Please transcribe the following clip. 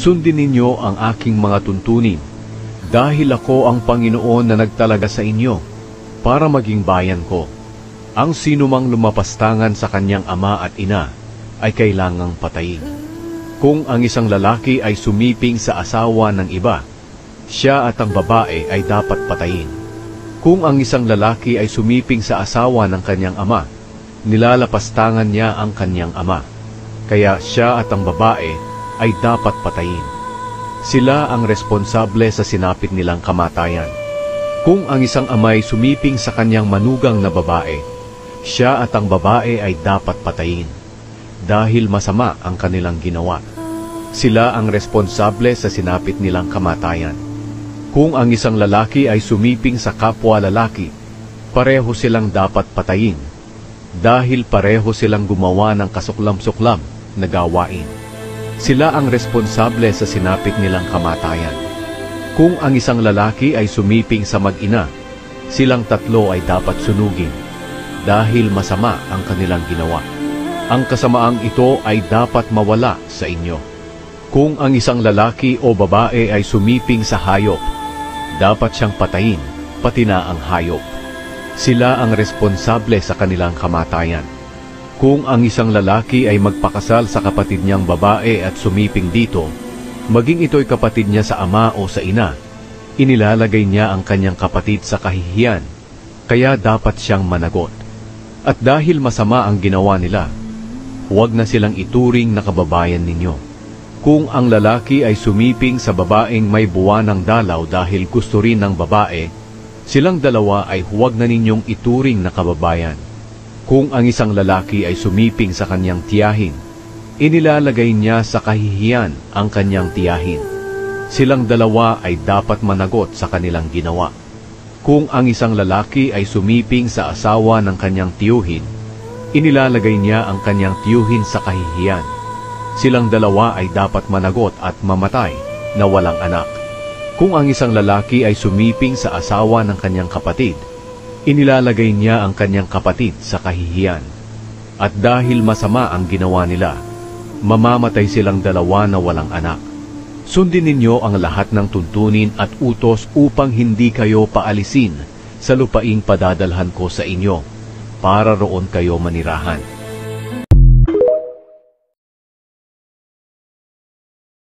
Sundin ninyo ang aking mga tuntunin, dahil ako ang Panginoon na nagtalaga sa inyo, para maging bayan ko. Ang sinumang lumapastangan sa kanyang ama at ina, ay kailangang patayin. Kung ang isang lalaki ay sumiping sa asawa ng iba, siya at ang babae ay dapat patayin. Kung ang isang lalaki ay sumiping sa asawa ng kanyang ama, nilalapastangan niya ang kanyang ama. Kaya siya at ang babae ay dapat patayin. Sila ang responsable sa sinapit nilang kamatayan. Kung ang isang ama ay sumiping sa kanyang manugang na babae, siya at ang babae ay dapat patayin, dahil masama ang kanilang ginawa. Sila ang responsable sa sinapit nilang kamatayan. Kung ang isang lalaki ay sumiping sa kapwa lalaki, pareho silang dapat patayin, dahil pareho silang gumawa ng kasuklam-suklam na gawain. Sila ang responsable sa sinapit nilang kamatayan. Kung ang isang lalaki ay sumiping sa mag-ina, silang tatlo ay dapat sunugin, dahil masama ang kanilang ginawa. Ang kasamaang ito ay dapat mawala sa inyo. Kung ang isang lalaki o babae ay sumiping sa hayop, dapat siyang patayin, pati na ang hayop. Sila ang responsable sa kanilang kamatayan. Kung ang isang lalaki ay magpakasal sa kapatid niyang babae at sumiping dito, maging ito'y kapatid niya sa ama o sa ina, inilalagay niya ang kanyang kapatid sa kahihiyan, kaya dapat siyang managot. At dahil masama ang ginawa nila, huwag na silang ituring na kababayan ninyo. Kung ang lalaki ay sumiping sa babaeng may buwan ng dalaw dahil gusto rin ng babae, silang dalawa ay huwag na ninyong ituring na kababayan. Kung ang isang lalaki ay sumiping sa kanyang tiyahin, inilalagay niya sa kahihiyan ang kanyang tiyahin. Silang dalawa ay dapat managot sa kanilang ginawa. Kung ang isang lalaki ay sumiping sa asawa ng kanyang tiyuhin, inilalagay niya ang kanyang tiyuhin sa kahihiyan. Silang dalawa ay dapat managot at mamatay na walang anak. Kung ang isang lalaki ay sumiping sa asawa ng kanyang kapatid, inilalagay niya ang kanyang kapatid sa kahihiyan. At dahil masama ang ginawa nila, mamamatay silang dalawa na walang anak. Sundin ninyo ang lahat ng tuntunin at utos upang hindi kayo paalisin sa lupaing padadalhan ko sa inyo, para roon kayo manirahan.